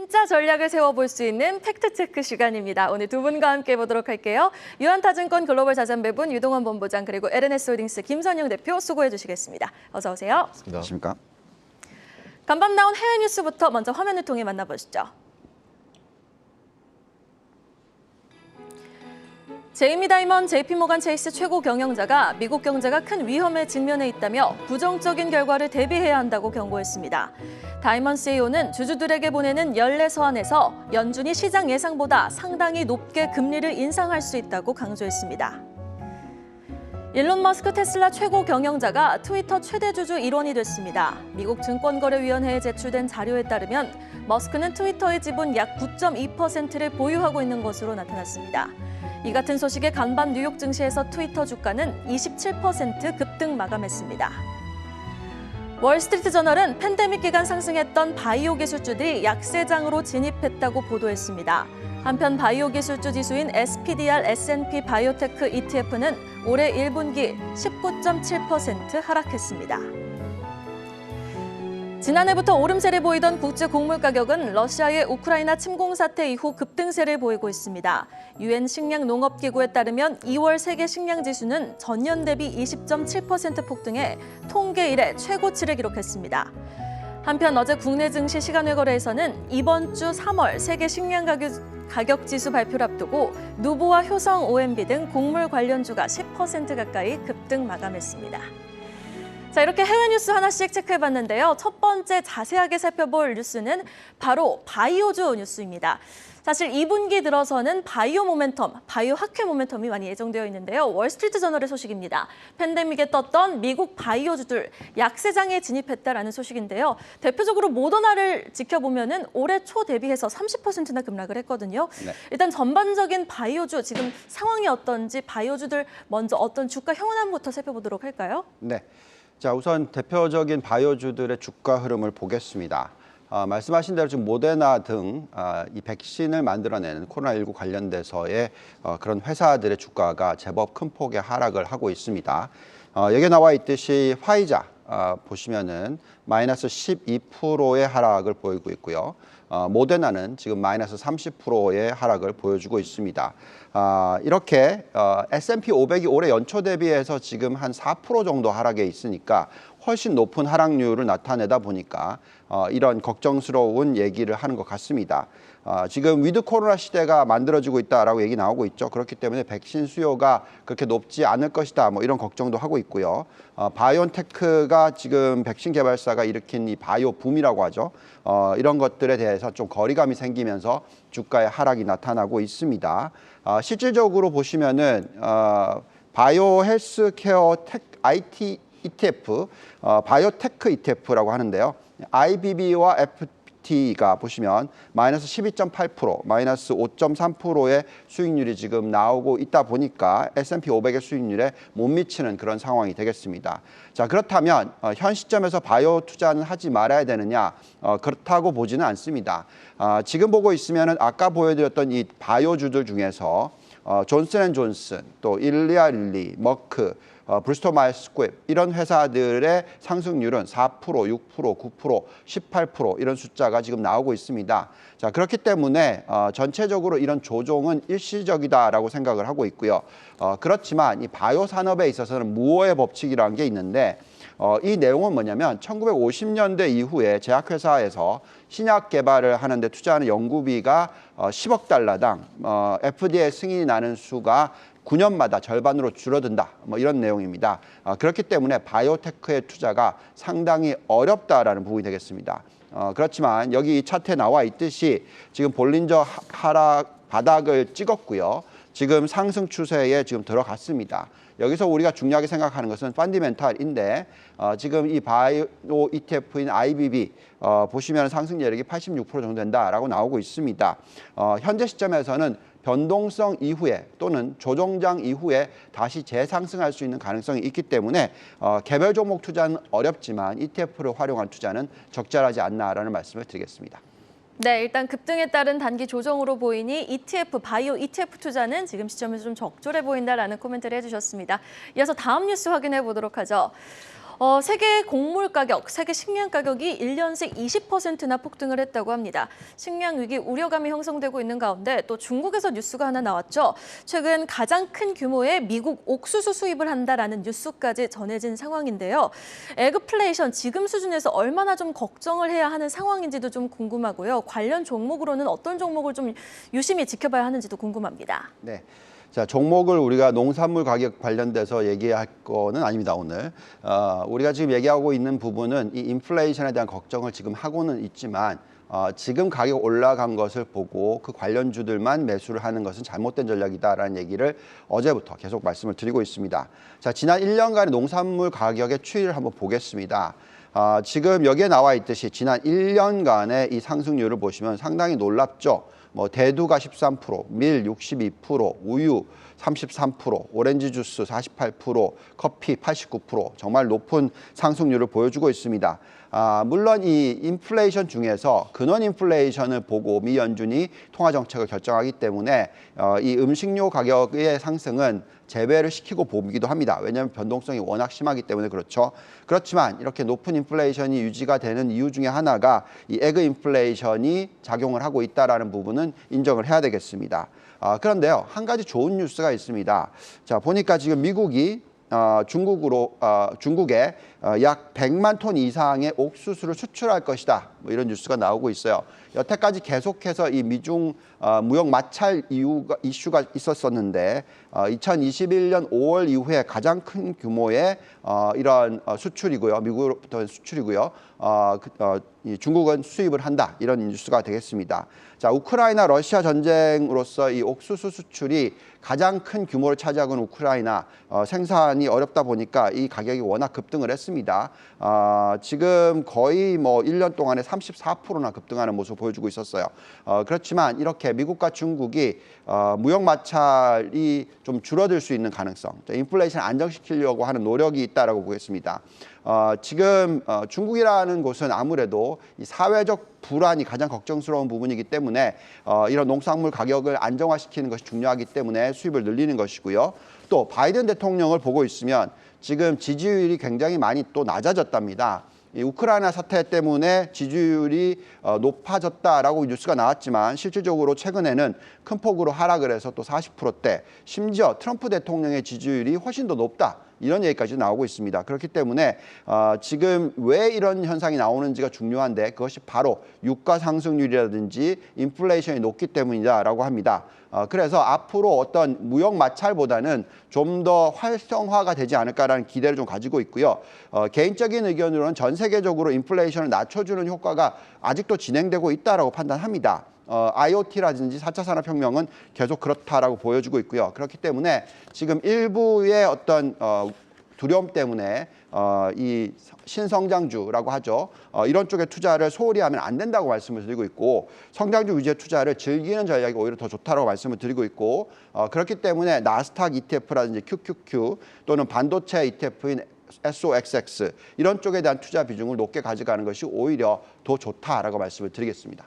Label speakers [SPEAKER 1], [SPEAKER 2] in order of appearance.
[SPEAKER 1] 진짜 전략을 세워볼 수 있는 팩트체크 시간입니다. 오늘 두 분과 함께 보도록 할게요. 유한타증권 글로벌 자산배분 유동원 본부장 그리고 LNS홀딩스 김선영 대표 수고해 주시겠습니다. 어서 오세요.
[SPEAKER 2] 안녕하십니까.
[SPEAKER 1] 간밤 나온 해외 뉴스부터 먼저 화면을 통해 만나보시죠. 제이미 다이먼 JP모간 체이스 최고 경영자가 미국 경제가 큰 위험에 직면해 있다며 부정적인 결과를 대비해야 한다고 경고했습니다. 다이먼 CEO는 주주들에게 보내는 연례 서한에서 연준이 시장 예상보다 상당히 높게 금리를 인상할 수 있다고 강조했습니다. 일론 머스크 테슬라 최고 경영자가 트위터 최대 주주 일원이 됐습니다. 미국 증권거래위원회에 제출된 자료에 따르면 머스크는 트위터의 지분 약 9.2%를 보유하고 있는 것으로 나타났습니다. 이 같은 소식에 간밤 뉴욕 증시에서 트위터 주가는 27% 급등 마감했습니다. 월스트리트 저널은 팬데믹 기간 상승했던 바이오 기술주들이 약세장으로 진입했다고 보도했습니다. 한편 바이오 기술주 지수인 SPDR S&P 바이오테크 ETF는 올해 1분기 19.7% 하락했습니다. 지난해부터 오름세를 보이던 국제 곡물 가격은 러시아의 우크라이나 침공 사태 이후 급등세를 보이고 있습니다. 유엔 식량농업기구에 따르면 2월 세계 식량 지수는 전년 대비 20.7% 폭등해 통계 이래 최고치를 기록했습니다. 한편 어제 국내 증시 시간외 거래에서는 이번 주 3월 세계 식량 가격 지수 발표를 앞두고 누보와 효성 OMB 등 곡물 관련주가 10% 가까이 급등 마감했습니다. 자, 이렇게 해외 뉴스 하나씩 체크해봤는데요. 첫 번째 자세하게 살펴볼 뉴스는 바로 바이오주 뉴스입니다. 사실 2분기 들어서는 바이오 학회 모멘텀이 많이 예정되어 있는데요. 월스트리트 저널의 소식입니다. 팬데믹에 떴던 미국 바이오주들 약세장에 진입했다라는 소식인데요. 대표적으로 모더나를 지켜보면은 올해 초 대비해서 30%나 급락을 했거든요. 네. 일단 전반적인 바이오주 지금 상황이 어떤지 바이오주들 먼저 어떤 주가 형환부터 살펴보도록 할까요?
[SPEAKER 2] 네. 자, 우선 대표적인 바이오주들의 주가 흐름을 보겠습니다. 말씀하신 대로 지금 모데나 등 이 백신을 만들어내는 코로나19 관련돼서의 그런 회사들의 주가가 제법 큰 폭의 하락을 하고 있습니다. 여기에 나와 있듯이 화이자 보시면은 마이너스 12%의 하락을 보이고 있고요. 모데나는 지금 마이너스 30%의 하락을 보여주고 있습니다. 이렇게 S&P 500이 올해 연초 대비해서 지금 한 4% 정도 하락에 있으니까 훨씬 높은 하락률을 나타내다 보니까 이런 걱정스러운 얘기를 하는 것 같습니다. 지금 위드 코로나 시대가 만들어지고 있다라고 얘기 나오고 있죠. 그렇기 때문에 백신 수요가 그렇게 높지 않을 것이다. 뭐 이런 걱정도 하고 있고요. 바이온테크가 지금 백신 개발사가 일으킨 이 바이오 붐이라고 하죠. 이런 것들에 대해서 좀 거리감이 생기면서 주가의 하락이 나타나고 있습니다. 실질적으로 보시면은 바이오 헬스케어 IT ETF, 바이오테크 ETF라고 하는데요. IBB와 FT가 보시면 마이너스 12.8%, 마이너스 5.3%의 수익률이 지금 나오고 있다 보니까 S&P 500의 수익률에 못 미치는 그런 상황이 되겠습니다. 자, 그렇다면 현 시점에서 바이오 투자는 하지 말아야 되느냐? 그렇다고 보지는 않습니다. 지금 보고 있으면 아까 보여드렸던 이 바이오주들 중에서 존슨앤존슨, 또 일리아 릴리, 머크, 브리스톨 마이스 스quibb 이런 회사들의 상승률은 4%, 6%, 9%, 18% 이런 숫자가 지금 나오고 있습니다. 자, 그렇기 때문에 전체적으로 이런 조정은 일시적이다라고 생각을 하고 있고요. 그렇지만 이 바이오 산업에 있어서는 무어의 법칙이라는 게 있는데 이 내용은 뭐냐면 1950년대 이후에 제약회사에서 신약 개발을 하는데 투자하는 연구비가 10억 달러당 FDA 승인이 나는 수가 9년마다 절반으로 줄어든다. 뭐 이런 내용입니다. 그렇기 때문에 바이오테크의 투자가 상당히 어렵다라는 부분이 되겠습니다. 그렇지만 여기 이 차트에 나와 있듯이 지금 볼린저 하락 바닥을 찍었고요. 지금 상승 추세에 지금 들어갔습니다. 여기서 우리가 중요하게 생각하는 것은 펀디멘탈인데 지금 이 바이오 ETF인 IBB 보시면 상승 여력이 86% 정도 된다라고 나오고 있습니다. 현재 시점에서는 변동성 이후에 또는 조정장 이후에 다시 재상승할 수 있는 가능성이 있기 때문에 개별 종목 투자는 어렵지만 ETF를 활용한 투자는 적절하지 않나라는 말씀을 드리겠습니다.
[SPEAKER 1] 네, 일단 급등에 따른 단기 조정으로 보이니 ETF, 바이오 ETF 투자는 지금 시점에서 좀 적절해 보인다라는 코멘트를 해주셨습니다. 이어서 다음 뉴스 확인해 보도록 하죠. 세계 곡물 가격, 세계 식량 가격이 1년 새 20%나 폭등을 했다고 합니다. 식량 위기 우려감이 형성되고 있는 가운데 또 중국에서 뉴스가 하나 나왔죠. 최근 가장 큰 규모의 미국 옥수수 수입을 한다라는 뉴스까지 전해진 상황인데요. 에그플레이션 지금 수준에서 얼마나 좀 걱정을 해야 하는 상황인지도 좀 궁금하고요. 관련 종목으로는 어떤 종목을 좀 유심히 지켜봐야 하는지도 궁금합니다.
[SPEAKER 2] 네. 자, 종목을 우리가 농산물 가격 관련돼서 얘기할 거는 아닙니다, 오늘. 우리가 지금 얘기하고 있는 부분은 이 인플레이션에 대한 걱정을 지금 하고는 있지만 지금 가격 올라간 것을 보고 그 관련주들만 매수를 하는 것은 잘못된 전략이다라는 얘기를 어제부터 계속 말씀을 드리고 있습니다. 자, 지난 1년간의 농산물 가격의 추이를 한번 보겠습니다. 지금 여기에 나와 있듯이 지난 1년간의 이 상승률을 보시면 상당히 놀랍죠. 대두가 13%, 밀 62%, 우유 33%, 오렌지 주스 48%, 커피 89% 정말 높은 상승률을 보여주고 있습니다. 물론 이 인플레이션 중에서 근원 인플레이션을 보고 미 연준이 통화 정책을 결정하기 때문에 이 음식료 가격의 상승은 제외를 시키고 보기도 합니다. 왜냐하면 변동성이 워낙 심하기 때문에 그렇죠. 그렇지만 이렇게 높은 인플레이션이 유지가 되는 이유 중에 하나가 이 에그 인플레이션이 작용을 하고 있다는 부분은 인정을 해야 되겠습니다. 그런데요, 한 가지 좋은 뉴스가 있습니다. 자, 보니까 지금 미국이 중국에 약 100만 톤 이상의 옥수수를 수출할 것이다. 이런 뉴스가 나오고 있어요. 여태까지 계속해서 이 미중 무역 마찰 이슈가 있었었는데 2021년 5월 이후에 가장 큰 규모의 이런 수출이고요. 미국으로부터 수출이고요. 중국은 수입을 한다. 이런 뉴스가 되겠습니다. 자, 우크라이나 러시아 전쟁으로서 이 옥수수 수출이 가장 큰 규모를 차지하고 있는 우크라이나 생산이 어렵다 보니까 이 가격이 워낙 급등을 했습니다. 지금 거의 1년 동안에 34%나 급등하는 모습을 보여주고 있었어요. 그렇지만 이렇게 미국과 중국이 무역 마찰이 좀 줄어들 수 있는 가능성, 인플레이션 안정시키려고 하는 노력이 있다라고 보겠습니다. 지금 중국이라는 곳은 아무래도 이 사회적 불안이 가장 걱정스러운 부분이기 때문에 이런 농산물 가격을 안정화시키는 것이 중요하기 때문에 수입을 늘리는 것이고요. 또 바이든 대통령을 보고 있으면 지금 지지율이 굉장히 많이 또 낮아졌답니다. 이 우크라이나 사태 때문에 지지율이 높아졌다라고 뉴스가 나왔지만 실질적으로 최근에는 큰 폭으로 하락을 해서 또 40%대, 심지어 트럼프 대통령의 지지율이 훨씬 더 높다. 이런 얘기까지 나오고 있습니다. 그렇기 때문에 지금 왜 이런 현상이 나오는지가 중요한데 그것이 바로 유가 상승률이라든지 인플레이션이 높기 때문이다라고 합니다. 그래서 앞으로 어떤 무역 마찰보다는 좀 더 활성화가 되지 않을까라는 기대를 좀 가지고 있고요. 개인적인 의견으로는 전 세계적으로 인플레이션을 낮춰주는 효과가 아직도 진행되고 있다라고 판단합니다. IoT라든지 4차 산업혁명은 계속 그렇다라고 보여주고 있고요. 그렇기 때문에 지금 일부의 어떤 두려움 때문에 이 신성장주라고 하죠. 이런 쪽에 투자를 소홀히 하면 안 된다고 말씀을 드리고 있고 성장주 위주의 투자를 즐기는 전략이 오히려 더 좋다고 말씀을 드리고 있고 그렇기 때문에 나스닥 ETF라든지 QQQ 또는 반도체 ETF인 SOXX 이런 쪽에 대한 투자 비중을 높게 가져가는 것이 오히려 더 좋다라고 말씀을 드리겠습니다.